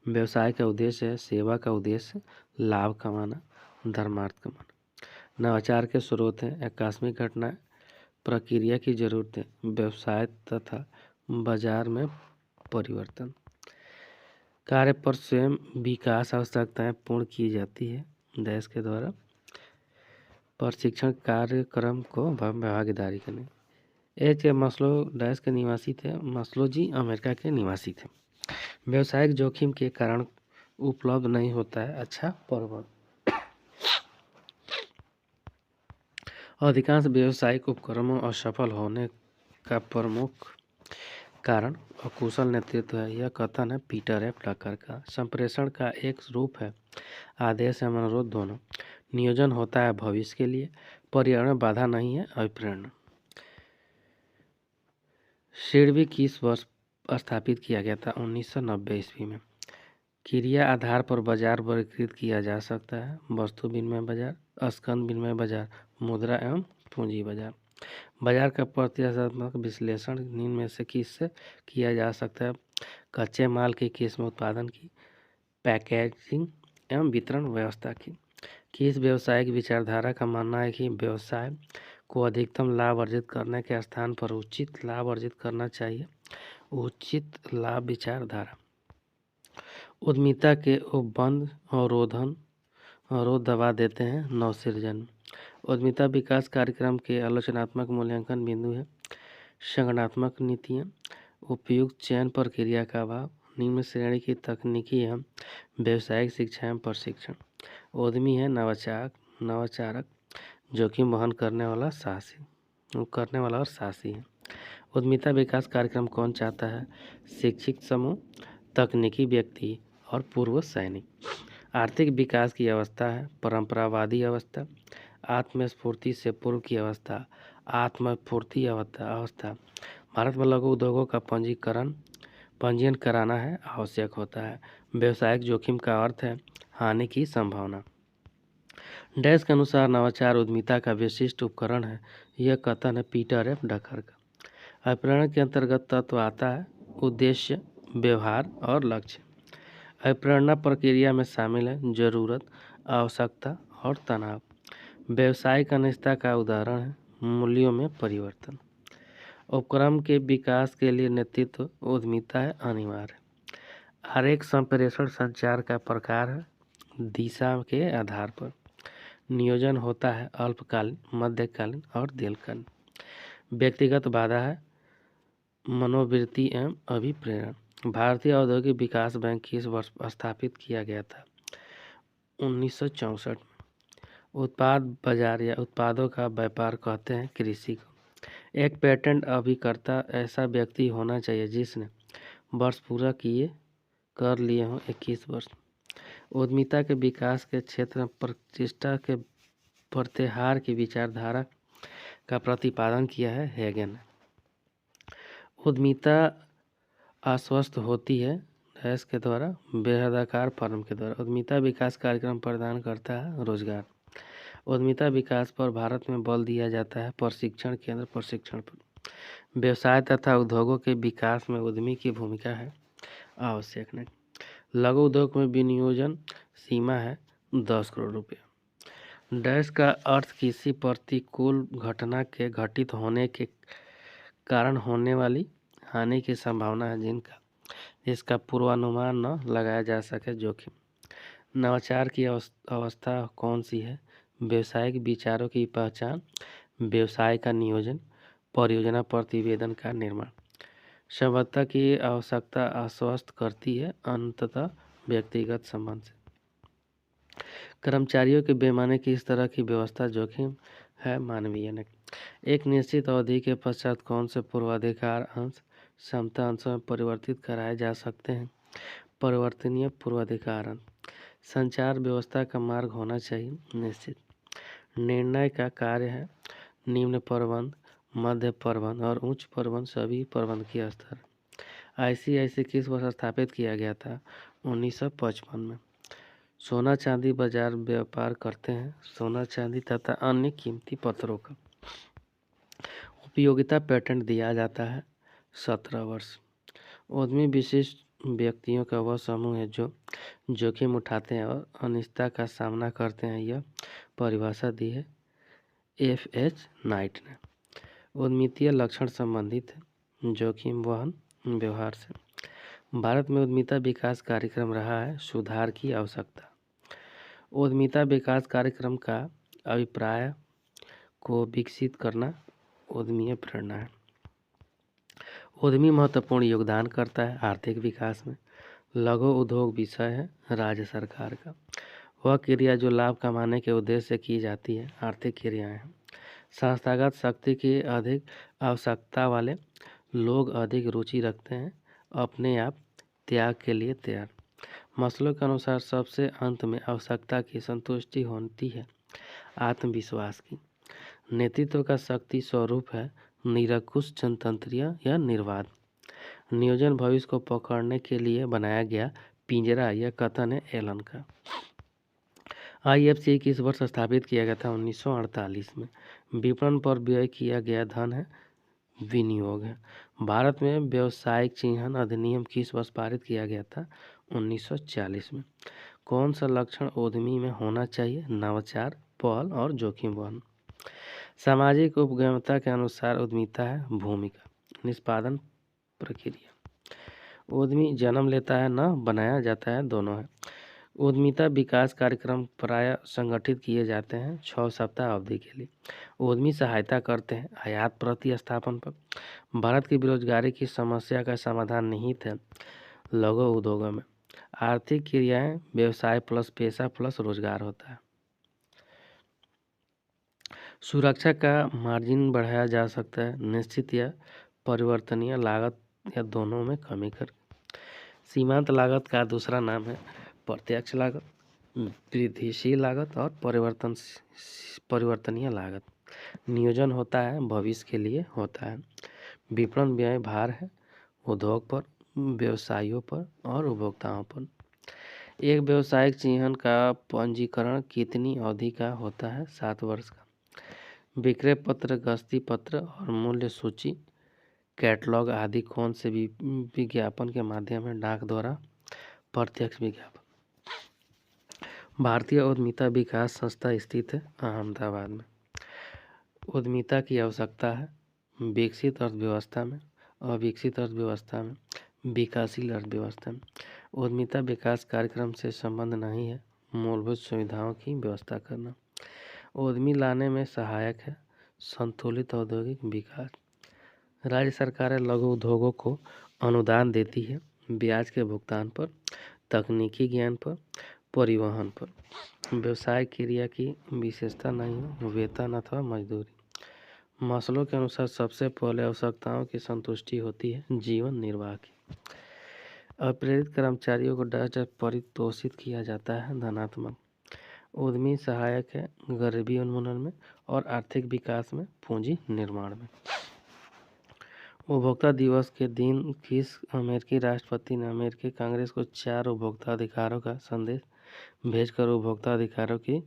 व्यवसाय का उद्देश्य है सेवा का उद्देश्य लाभ कमाना, धर्मार्थ कमाना। नवाचार के स्रोत हैं आकस्मिक घटनाएं, प्रक्रिया की जरूरतें, व्यवसाय तथा बाजार में परिवर्तन। कार्य पर स्वयं विकास आवश्यकताएं पूर्ण की जाती है देश के द्वारा। प्रशिक्षण कार्यक्रम को भागीदारी करने। एच के मस्लो डैश के निवासी थे। मस्लो जी अमेरिका के निवासी थे। व्यवसायिक जोखिम के कारण उपलब्ध नहीं होता है अच्छा प्रबंधन। अधिकांश व्यावसायिक उपक्रमों असफल होने का प्रमुख कारण अकुशल नेतृत्व है। यह कथन है पीटर एफ डकर का। संप्रेषण का एक रूप है आदेश एवं अनुरोध दोनों। नियोजन होता है भविष्य के लिए, पर्यावरण बाधा नहीं है अभिप्रेरणा। सिडबी किस वर्ष स्थापित किया गया था? 1990 ईस्वी में। क्रिया आधार पर बाजार वर्गीकृत किया जा सकता है। वस्तु विनिमय बाजार, स्कंद विनिमय बाजार, मुद्रा एवं पूंजी बाजार। बाजार का प्रतिस्पर्धात्मक विश्लेषण निम्न में से किससे किया जा सकता है? कच्चे माल की किस्म, उत्पादन की, पैकेजिंग एवं वितरण व्यवस्था की। किस व्यवसायिक विचारधारा का मानना है कि व्यवसाय को अधिकतम लाभ अर्जित करने के स्थान पर उचित लाभ अर्जित करना चाहिए। उचित लाभ विचारधारा उद्यमिता के उपबंध अवरोध दबा देते हैं। नवसृजन उद्यमिता विकास कार्यक्रम के आलोचनात्मक मूल्यांकन बिंदु है। संगठनात्मक नीतियाँ, उपयुक्त चयन प्रक्रिया का अभाव, निम्न श्रेणी की तकनीकी एवं व्यावसायिक शिक्षा एवं प्रशिक्षण। उद्यमी है नवाचारक, जोखिम वहन करने वाला और साहसी है। उद्यमिता विकास कार्यक्रम कौन चाहता है? शिक्षित समूह, तकनीकी व्यक्ति और पूर्व सैनिक। आर्थिक विकास की अवस्था है परंपरावादी अवस्था, आत्मस्फूर्ति से पूर्व की अवस्था, आत्मस्फूर्ति अवस्था। भारत में लघु उद्योगों का पंजीयन कराना है आवश्यक होता है। व्यवसायिक जोखिम का अर्थ है हानि की संभावना। डैश के अनुसार नवाचार उद्यमिता का विशिष्ट उपकरण है। यह कथन है पीटर एफ डकर का। अभिप्रेरण के अंतर्गत तत्व आता है उद्देश्य, व्यवहार और लक्ष्य। अभिप्रेरणा प्रक्रिया में शामिल है जरूरत, आवश्यकता और तनाव। व्यवसायिक अनिश्चितता का उदाहरण है मूल्यों में परिवर्तन। उपक्रम के विकास के लिए नेतृत्व उद्यमिता है अनिवार्य। आरेख संप्रेषण संचार का प्रकार है दिशा के आधार पर। नियोजन होता है अल्पकालीन, मध्यकालीन और दीर्घकालीन। व्यक्तिगत बाधा है मनोवृत्ति एवं अभिप्रेरण। भारतीय औद्योगिक विकास बैंक किस वर्ष स्थापित किया गया था? 1964 में। उत्पाद बाजार या उत्पादों का व्यापार कहते हैं कृषि को। एक पेटेंट अभिकर्ता ऐसा व्यक्ति होना चाहिए जिसने वर्ष पूरा कर लिए हों 21 वर्ष। उद्यमिता के विकास के क्षेत्र में प्रतिष्ठा के प्रत्याहार की विचारधारा का प्रतिपादन किया है हेगन। उद्यमिता आश्वस्त होती है डैश के द्वारा बृहदाकार फर्म के द्वारा। उद्यमिता विकास कार्यक्रम प्रदान करता है रोजगार। उद्यमिता विकास पर भारत में बल दिया जाता है प्रशिक्षण केंद्र प्रशिक्षण पर। व्यवसाय तथा उद्योगों के विकास में उद्यमी की भूमिका है आवश्यक नहीं। लघु उद्योग में विनियोजन सीमा है 10 करोड़ रुपये। डैश का अर्थ किसी प्रतिकूल घटना के घटित होने के कारण होने वाली हानि की संभावना है जिसका पूर्वानुमान न लगाया जा सके जोखिम। नवाचार की अवस्था कौन सी है? व्यवसायिक विचारों की पहचान, व्यवसाय का नियोजन, परियोजना प्रतिवेदन का निर्माण। संबद्धता की आवश्यकता आश्वस्त करती है अंततः व्यक्तिगत संबंध से। कर्मचारियों के बेईमानी की इस तरह की व्यवस्था जोखिम है मानवीय नहीं। एक निश्चित अवधि के पश्चात कौन से पूर्वाधिकार अंश क्षमता अंशों में परिवर्तित कराए जा सकते हैं? परिवर्तनीय पूर्वाधिकार अंश। संचार व्यवस्था का मार्ग होना चाहिए निश्चित। निर्णय का कार्य है निम्न प्रबंध, मध्य प्रबंध और उच्च प्रबंध सभी प्रबंध के स्तर। ICICI किस वर्ष स्थापित किया गया था? 1955 में। सोना चांदी बाजार व्यापार करते हैं सोना चांदी तथा अन्य कीमती पत्थरों का। उपयोगिता पेटेंट दिया जाता है 17 वर्ष। उद्यमी विशिष्ट व्यक्तियों का वह समूह है जो जोखिम उठाते हैं और अनिश्चितता का सामना करते हैं। यह परिभाषा दी है FH नाइट ने। उद्यमितीय लक्षण संबंधित है जोखिम वहन व्यवहार से। भारत में उद्यमिता विकास कार्यक्रम रहा है सुधार की आवश्यकता। उद्यमिता विकास कार्यक्रम का अभिप्राय को विकसित करना उद्यमीय प्रेरणा है। उद्यमी महत्वपूर्ण योगदान करता है आर्थिक विकास में। लघु उद्योग विषय है राज्य सरकार का। वह क्रिया जो लाभ कमाने के उद्देश्य से की जाती है आर्थिक क्रियाएं हैं। संस्थागत शक्ति की अधिक आवश्यकता वाले लोग अधिक रुचि रखते हैं अपने आप त्याग के लिए तैयार। मसलों के अनुसार सबसे अंत में आवश्यकता की संतुष्टि होती है आत्मविश्वास की। नेतृत्व का शक्ति स्वरूप है निरंकुश जनतंत्रीय या निर्वाध। नियोजन भविष्य को पकड़ने के लिए बनाया गया पिंजरा, यह कथन है एलन का। IFC किस वर्ष स्थापित किया गया था? 1948 में। विपणन पर व्यय किया गया धन है विनियोग है। भारत में व्यावसायिक चिन्हन अधिनियम किस वर्ष पारित किया गया था? 1940 में। कौन सा लक्षण उद्यमी में होना चाहिए? नवाचार, पहल और जोखिम वहन। सामाजिक उपयोगिता के अनुसार उद्यमिता है भूमिका, निष्पादन प्रक्रिया। उद्यमी जन्म लेता है न बनाया जाता है, दोनों है। उद्यमिता विकास कार्यक्रम प्रायः संगठित किए जाते हैं 6 सप्ताह अवधि के लिए। उद्यमी सहायता करते हैं आयात प्रतिस्थापन पर। भारत की बेरोजगारी की समस्या का समाधान निहित है लघु उद्योगों में। आर्थिक क्रियाएं व्यवसाय प्लस पेशा प्लस रोजगार होता है। सुरक्षा का मार्जिन बढ़ाया जा सकता है, निश्चित या परिवर्तनीय लागत या दोनों में कमी कर। सीमांत लागत का दूसरा नाम है प्रत्यक्ष लागत, वृद्धिशील लागत और परिवर्तनीय लागत। नियोजन होता है भविष्य के लिए होता है। विपणन व्यय भार है उद्योग पर, व्यवसायियों पर और उपभोक्ताओं पर। एक व्यावसायिक चिन्ह का पंजीकरण कितनी अवधि का होता है? 7 वर्ष का। विक्रय पत्र, गस्ती पत्र और मूल्य सूची, कैटलॉग आदि कौन से विज्ञापन के माध्यम है? डाक द्वारा, प्रत्यक्ष विज्ञापन। भारतीय उद्यमिता विकास संस्था स्थित है अहमदाबाद में। उद्यमिता की आवश्यकता है विकसित अर्थव्यवस्था में, अविकसित अर्थव्यवस्था में, विकासशील अर्थव्यवस्था में। उद्यमिता विकास कार्यक्रम से संबंध नहीं है मूलभूत सुविधाओं की व्यवस्था करना। उद्यमी लाने में सहायक है संतुलित औद्योगिक विकास। राज्य सरकारें लघु उद्योगों को अनुदान देती है ब्याज के भुगतान पर, तकनीकी ज्ञान पर, परिवहन पर। व्यवसाय क्रिया की विशेषता नहीं है वेतन अथवा मजदूरी। मसलों के अनुसार सबसे पहले आवश्यकताओं की संतुष्टि होती है जीवन निर्वाह की। अप्रेरित कर्मचारियों को डर परितोषित किया जाता है धनात्मक। उद्यमी सहायक है गरीबी उन्मूलन में और आर्थिक विकास में, पूंजी निर्माण में। उपभोक्ता दिवस के दिन किस अमेरिकी राष्ट्रपति ने अमेरिकी कांग्रेस को 4 उपभोक्ता अधिकारों का संदेश भेजकर उपभोक्ता अधिकारों की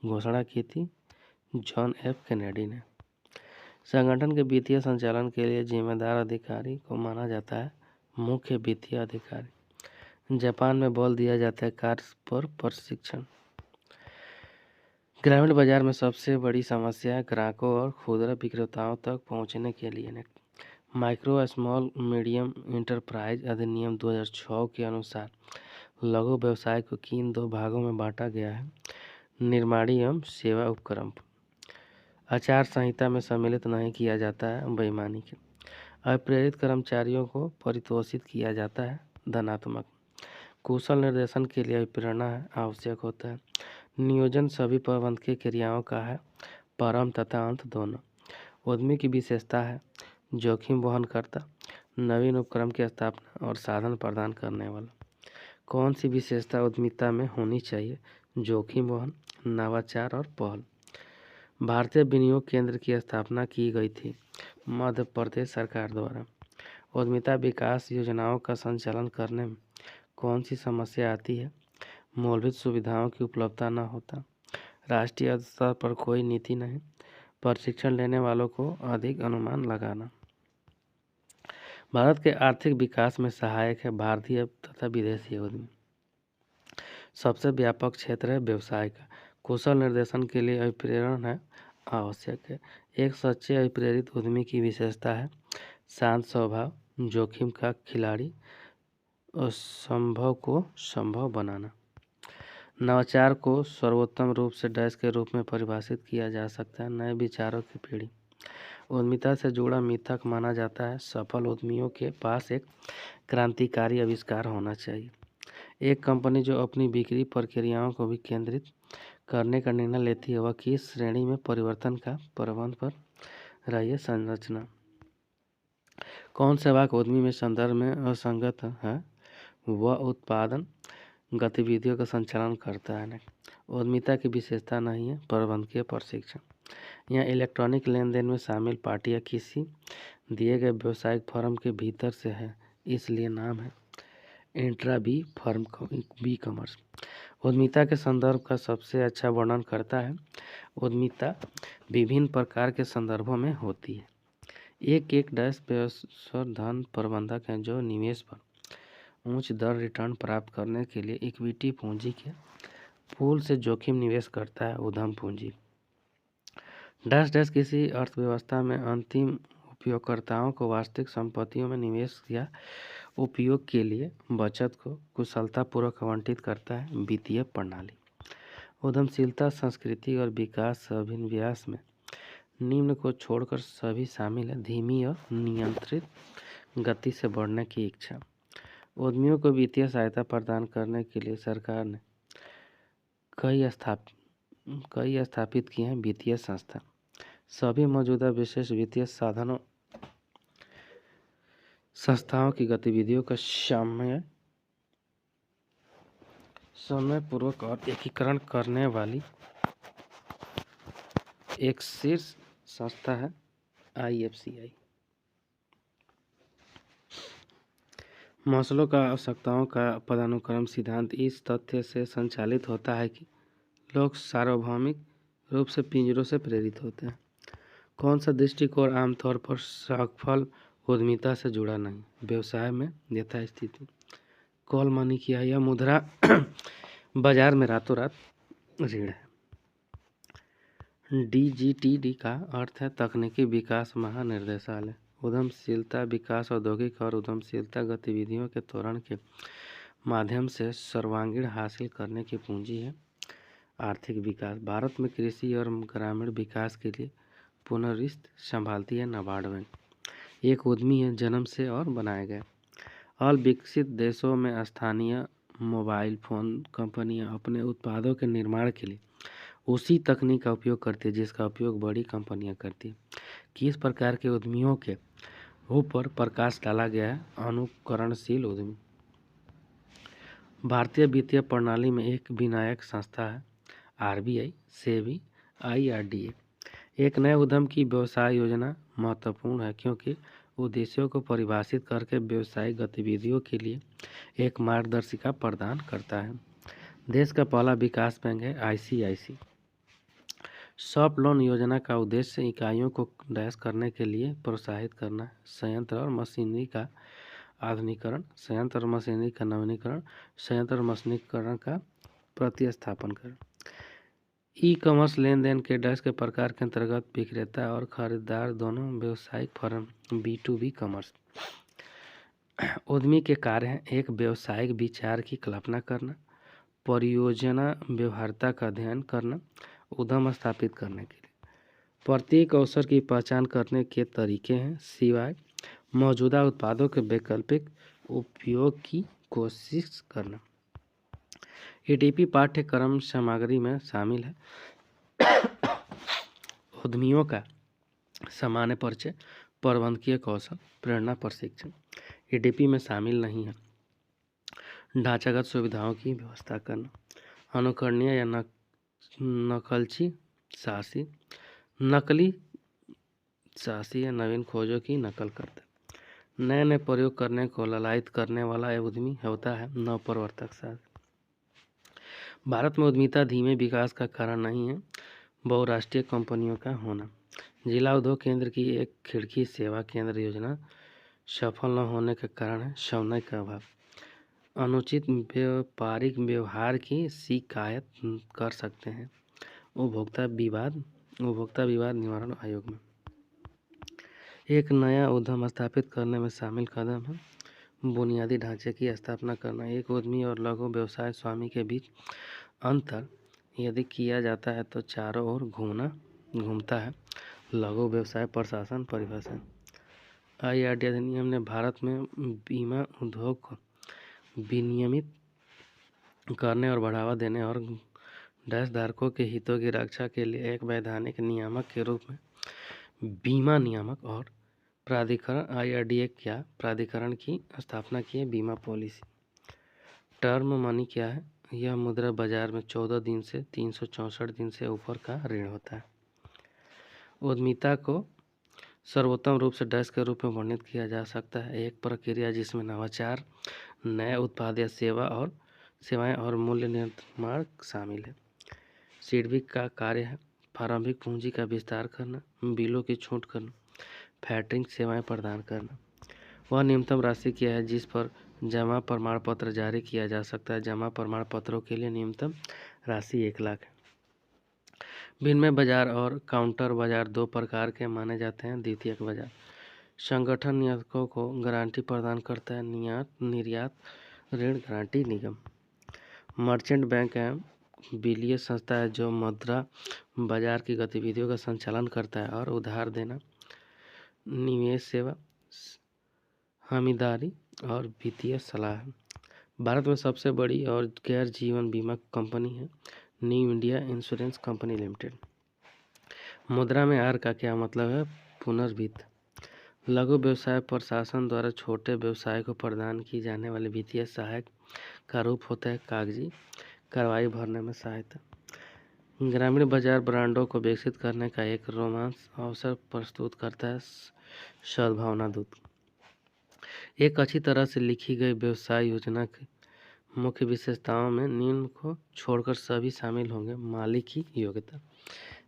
घोषणा की थी? जॉन एफ कैनेडी ने। संगठन के वित्तीय संचालन के लिए जिम्मेदार अधिकारी को माना जाता है मुख्य वित्तीय अधिकारी। जापान में बल दिया जाता है कार्य पर प्रशिक्षण। ग्रामीण बाजार में सबसे बड़ी समस्या है ग्राहकों और खुदरा विक्रेताओं तक पहुंचने के लिए। माइक्रो स्मॉल मीडियम इंटरप्राइज अधिनियम 2006 के अनुसार लघु व्यवसाय को किन 2 भागों में बांटा गया है? निर्माणी एवं सेवा उपक्रम। आचार संहिता में सम्मिलित नहीं किया जाता है बेईमानी के। अप्रेरित कर्मचारियों को परितोषित किया जाता है धनात्मक। कुशल निर्देशन के लिए प्रेरणा आवश्यक होता है। नियोजन सभी प्रबंधकीय क्रियाओं का है प्रारंभ तथा अंत दोनों। उद्यमी की विशेषता है जोखिम वहन करता, नवीन उपक्रम की स्थापना और साधन प्रदान करने वाला। कौन सी विशेषता उद्यमिता में होनी चाहिए? जोखिम वहन, नवाचार और पहल। भारतीय विनियोग केंद्र की स्थापना की गई थी मध्य प्रदेश सरकार द्वारा। उद्यमिता विकास योजनाओं का संचालन करने में कौन सी समस्या आती है? मूलभूत सुविधाओं की उपलब्धता न होता, राष्ट्रीय स्तर पर कोई नीति नहीं, प्रशिक्षण लेने वालों को अधिक अनुमान लगाना। भारत के आर्थिक विकास में सहायक है भारतीय तथा विदेशी उद्यमी। सबसे व्यापक क्षेत्र है व्यवसाय का। कुशल निर्देशन के लिए अभिप्रेरण है आवश्यक है। एक सच्चे अभिप्रेरित उद्यमी की विशेषता है शांत स्वभाव, जोखिम का खिलाड़ी, असंभव को संभव बनाना। नवाचार को सर्वोत्तम रूप से डैश के रूप में परिभाषित किया जा सकता है नए विचारों की पीढ़ी। उद्यमिता से जुड़ा मिथक माना जाता है सफल उद्यमियों के पास एक क्रांतिकारी आविष्कार होना चाहिए। एक कंपनी जो अपनी बिक्री प्रक्रियाओं को भी केंद्रित करने का निर्णय लेती है वह किस श्रेणी में परिवर्तन का प्रबंध पर रही है? संरचना। कौन से वाक्य उद्यमी में संदर्भ में असंगत है? वह उत्पादन गतिविधियों का संचालन करता है। उद्यमिता की विशेषता नहीं है प्रबंधकीय प्रशिक्षण। यहाँ इलेक्ट्रॉनिक लेन देन में शामिल पार्टियाँ किसी दिए गए व्यवसायिक फर्म के भीतर से है, इसलिए नाम है इंट्रा बी फर्म बी कॉमर्स। उद्यमिता के संदर्भ का सबसे अच्छा वर्णन करता है उद्यमिता विभिन्न प्रकार के संदर्भों में होती है। एक डैश पेशेवर धन प्रबंधक हैं जो निवेश पर उच्च दर रिटर्न प्राप्त करने के लिए इक्विटी पूंजी के पूल से जोखिम निवेश करता है उद्यम पूंजी। डैश डैश किसी अर्थव्यवस्था में अंतिम उपयोगकर्ताओं को वास्तविक संपत्तियों में निवेश या उपयोग के लिए बचत को कुशलतापूर्वक आवंटित करता है। वित्तीय प्रणाली उद्यमशीलता, संस्कृति और विकास अभिविन्यास में निम्न को छोड़कर सभी शामिल है। धीमी और नियंत्रित गति से बढ़ने की इच्छा। उद्यमियों को वित्तीय सहायता प्रदान करने के लिए सरकार ने कई स्थापित किए हैं वित्तीय संस्था। सभी मौजूदा विशेष वित्तीय संस्थाओं की गतिविधियों का समयपूर्वक और एकीकरण करने वाली एक शीर्ष संस्था है IFCI। मास्लो का आवश्यकताओं का पदानुक्रम सिद्धांत इस तथ्य से संचालित होता है कि लोग सार्वभौमिक रूप से पिंजरों से प्रेरित होते हैं। कौन सा दृष्टिकोण आमतौर पर सफल उद्यमिता से जुड़ा नहीं? व्यवसाय में यथास्थिति, कॉल मनी किया यह मुद्रा बाजार में रातों रात ऋण है। DGTD का अर्थ है तकनीकी विकास महानिर्देशालय। उद्यमशीलता विकास औद्योगिक और उद्यमशीलता गतिविधियों के त्वरण के माध्यम से सर्वांगीण हासिल करने की पूंजी है। आर्थिक विकास भारत में कृषि और ग्रामीण विकास के लिए पुनर्वित्त संभालती है नाबार्ड बैंक। एक उद्यमी है जन्म से और बनाए गए। अल विकसित देशों में स्थानीय मोबाइल फोन कंपनियां अपने उत्पादों के निर्माण के लिए उसी तकनीक का उपयोग करती है जिसका उपयोग बड़ी कंपनियां करती हैं। किस प्रकार के उद्यमियों के ऊपर प्रकाश डाला गया है? अनुकरणशील उद्यमी। भारतीय वित्तीय प्रणाली में एक विनायक संस्था है RBI, सेबी, IRDA। एक नए उद्यम की व्यवसाय योजना महत्वपूर्ण है क्योंकि उद्देश्यों को परिभाषित करके व्यावसायिक गतिविधियों के लिए एक मार्गदर्शिका प्रदान करता है। देश का पहला विकास बैंक है ICICI। सॉफ्ट लोन योजना का उद्देश्य इकाइयों को डैश करने के लिए प्रोत्साहित करना, संयंत्र और मशीनरी का आधुनिकीकरण, संयंत्र और मशीनरी का नवीनीकरण, संयंत्र और मशीनीकरण का प्रतिस्थापन करें। ई-कॉमर्स लेन देन के डैश के प्रकार के अंतर्गत विक्रेता और खरीदार दोनों व्यवसायिक फर्म B2B कॉमर्स। उद्यमी के कार्य हैं एक व्यवसायिक विचार की कल्पना करना, परियोजना व्यवहार्यता का अध्ययन करना, उद्यम स्थापित करने के लिए प्रत्येक अवसर की पहचान करने के तरीके हैं, सिवाय मौजूदा उत्पादों के वैकल्पिक उपयोग की कोशिश करना। ATP पाठ्यक्रम सामग्री में शामिल है उद्यमियों का सामान्य परिचय, प्रबंधकीय कौशल, प्रेरणा प्रशिक्षण। ATP में शामिल नहीं है ढांचागत सुविधाओं की व्यवस्था करना, अनुकरणीय या नकली साहसी या नवीन खोजों की नकल करता है। नए नए प्रयोग करने को लालायित करने वाला यह उद्यमी होता है नवप्रवर्तक साहसी। भारत में उद्यमिता धीमे विकास का कारण नहीं है बहुराष्ट्रीय कंपनियों का होना। जिला उद्योग केंद्र की एक खिड़की सेवा केंद्र योजना सफल न होने का कारण है समन्वय का अभाव। अनुचित व्यापारिक व्यवहार की शिकायत कर सकते हैं उपभोक्ता विवाद निवारण आयोग में। एक नया उद्यम स्थापित करने में शामिल कदम है बुनियादी ढांचे की स्थापना करना। एक उद्यमी और लघु व्यवसाय स्वामी के बीच अंतर यदि किया जाता है तो चारों ओर घूमता है लघु व्यवसाय प्रशासन परिभाषा। IRDA अधिनियम ने भारत में बीमा उद्योग को विनियमित करने और बढ़ावा देने और डैश धारकों के हितों की रक्षा के लिए एक वैधानिक नियामक के रूप में बीमा नियामक और प्राधिकरण IRDA क्या प्राधिकरण की स्थापना की है। बीमा पॉलिसी। टर्म मनी क्या है? यह मुद्रा बाजार में 14 दिन से 364 दिन से ऊपर का ऋण होता है। उद्यमिता को सर्वोत्तम रूप से डैश के रूप में वर्णित किया जा सकता है एक प्रक्रिया जिसमें नवाचार, नए उत्पाद या सेवाएं और मूल्य निर्माण शामिल है। सिडबी का कार्य है प्रारंभिक पूंजी का विस्तार करना, बिलों की छूट करना, फैक्टरिंग सेवाएं प्रदान करना। वह न्यूनतम राशि क्या है जिस पर जमा प्रमाण पत्र जारी किया जा सकता है? जमा प्रमाण पत्रों के लिए न्यूनतम राशि 1 लाख है। विनिमय बाजार और काउंटर बाजार दो प्रकार के माने जाते हैं। द्वितीयक बाजार संगठन नियामकों को गारंटी प्रदान करता है। निर्यात ऋण गारंटी निगम। मर्चेंट बैंक एवं वित्तीय संस्था है जो मुद्रा बाजार की गतिविधियों का संचालन करता है और उधार देना, निवेश सेवा, हमीदारी और वित्तीय सलाह। भारत में सबसे बड़ी और गैर जीवन बीमा कंपनी है new India insurance company limited. मुद्रा में आर का क्या मतलब है? पुनर्वित्त। लघु व्यवसाय प्रशासन द्वारा छोटे व्यवसाय को प्रदान की जाने वाली वित्तीय सहायता का रूप होता है। कागजी कार्रवाई भरने में सहायता। ग्रामीण बाजार ब्रांडों को विकसित करने का एक रोमांस अवसर प्रस्तुत करता है। सद्भावना दूत। एक अच्छी तरह से लिखी गई व्यवसाय योजना की मुख्य विशेषताओं में निम्न को छोड़कर सभी शामिल होंगे। मालिक की योग्यता।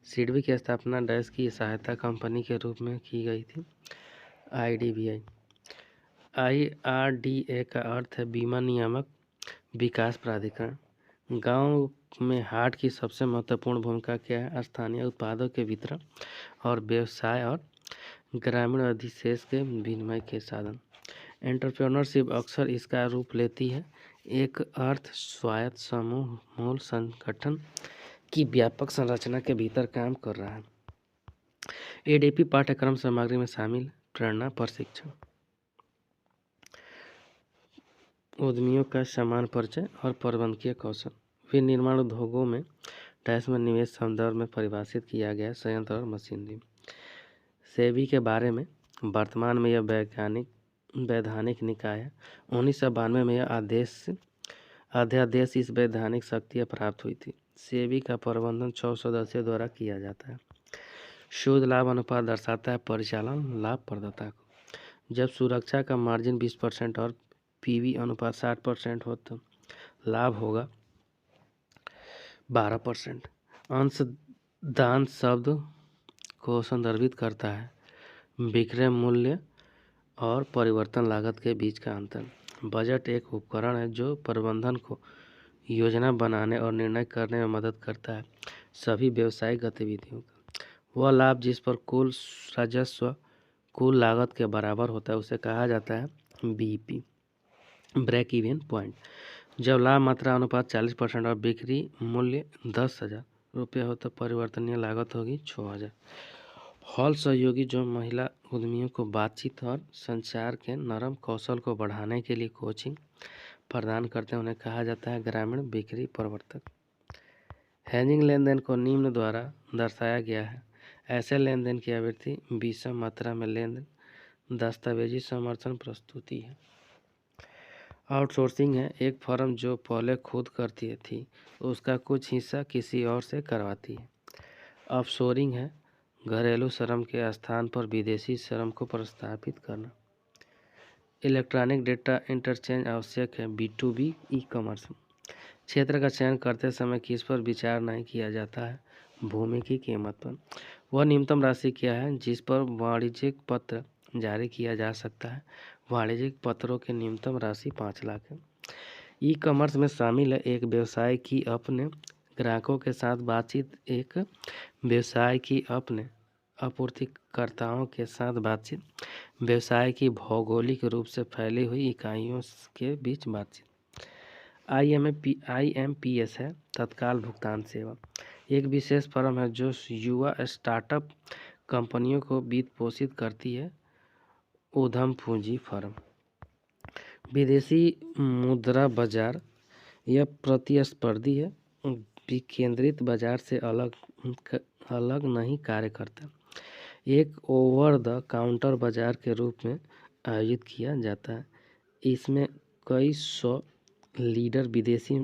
सिडबी की स्थापना डैश की सहायता कंपनी के रूप में की गई थी। IDBI। IRDA का अर्थ है बीमा नियामक विकास प्राधिकरण। गांव में हाट की सबसे महत्वपूर्ण भूमिका क्या है? स्थानीय उत्पादों के वितरण और व्यवसाय और ग्रामीण अधिशेष के विनिमय के साधन। एंटरप्रेन्योरशिप अक्सर इसका रूप लेती है एक अर्थ स्वायत्त समूह मूल संगठन की व्यापक संरचना के भीतर काम कर रहा है। ADP पाठ्यक्रम सामग्री में शामिल प्रेरणा प्रशिक्षण। उद्यमियों का समान परिचय और प्रबंधकीय कौशल। विनिर्माण उद्योगों में डैश में निवेश संदर्भ में परिभाषित किया गया संयंत्र और मशीनरी। सेबी के बारे में वर्तमान में यह वैधानिक निकाय है। 1992 में यह अध्यादेश इस वैधानिक शक्ति प्राप्त हुई थी। सेबी का प्रबंधन 6 सदस्यों द्वारा किया जाता है। शुद्ध लाभ अनुपात दर्शाता है परिचालन लाभ प्रदाता को। जब सुरक्षा का मार्जिन 20% और PV अनुपात 60% हो तो लाभ होगा 12%। अंशदान शब्द को संदर्भित करता है विक्रय मूल्य और परिवर्तन लागत के बीच का अंतर। बजट एक उपकरण है जो प्रबंधन को योजना बनाने और निर्णय करने में मदद करता है। सभी व्यवसायिक गतिविधियों का वह लाभ जिस पर कुल राजस्व कुल लागत के बराबर होता है उसे कहा जाता है BEP, ब्रेक इवन पॉइंट। जब लाभ मात्रा अनुपात 40% और बिक्री मूल्य 10,000 रुपये हो तो परिवर्तनीय लागत होगी 6,000। हॉल सहयोगी जो महिला उद्यमियों को बातचीत और संचार के नरम कौशल को बढ़ाने के लिए कोचिंग प्रदान करते हैं उन्हें कहा जाता है ग्रामीण बिक्री प्रवर्तक। हेजिंग लेन देन को निम्न द्वारा दर्शाया गया है। ऐसे लेन देन की आवृत्ति विषम मात्रा में लेन देन दस्तावेजी समर्थन प्रस्तुति है। आउटसोर्सिंग है एक फर्म जो पहले खुद करती थी उसका कुछ हिस्सा किसी और से करवाती है। ऑफशोरिंग है घरेलू श्रम के स्थान पर विदेशी श्रम को प्रस्थापित करना। इलेक्ट्रॉनिक डेटा इंटरचेंज आवश्यक है B2B ई-कॉमर्स। क्षेत्र का चयन करते समय किस पर विचार नहीं किया जाता है? भूमि की कीमत पर। वह न्यूनतम राशि क्या है जिस पर वाणिज्यिक पत्र जारी किया जा सकता है? वाणिज्यिक पत्रों की न्यूनतम राशि 5 लाख है। ई-कॉमर्स में शामिल है एक व्यवसाय की अपने ग्राहकों के साथ बातचीत। एक व्यवसाय की अपने आपूर्तिकर्ताओं के साथ बातचीत। व्यवसाय की भौगोलिक रूप से फैली हुई इकाइयों के बीच बातचीत। IMPS है तत्काल भुगतान सेवा। एक विशेष फर्म है जो युवा स्टार्टअप कंपनियों को वित्त पोषित करती है। उद्यम पूंजी फर्म। विदेशी मुद्रा बाजार यह प्रतिस्पर्धी है विकेंद्रित बाजार से अलग नहीं कार्य करता। एक ओवर द काउंटर बाजार के रूप में आयोजित किया जाता है। इसमें कई सौ लीडर विदेशी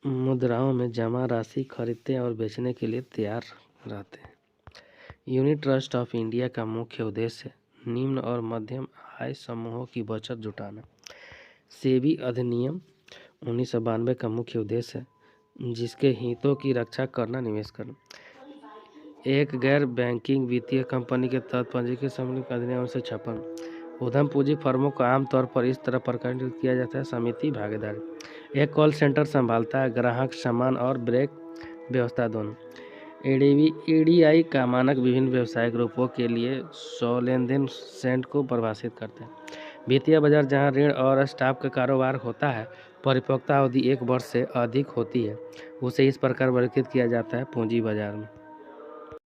मुद्राओं में जमा राशि खरीदते और बेचने के लिए तैयार रहते हैं। यूनिट ट्रस्ट ऑफ इंडिया का मुख्य उद्देश्य निम्न और मध्यम आय समूहों की बचत जुटाना। सेबी अधिनियम 1992 का मुख्य उद्देश्य है जिसके हितों की रक्षा करना निवेश करना। एक गैर बैंकिंग वित्तीय कंपनी के तहत पंजीकृत सम्मिलित अधिनियम 1956। उद्यम पूंजी फर्मों को आमतौर पर इस तरह प्रकाशित किया जाता है। समिति भागीदारी। एक कॉल सेंटर संभालता है ग्राहक सम्मान और ब्रेक व्यवस्था दोनों। ईडीआई का मानक विभिन्न व्यावसायिक रूपों के लिए 100 लेन देन सेंट को परिभाषित करते हैं। वित्तीय बाजार जहां ऋण और स्टॉक का कारोबार होता है, परिपक्वता अवधि 1 वर्ष से अधिक होती है, उसे इस प्रकार वर्गीकृत किया जाता है। पूंजी बाजार में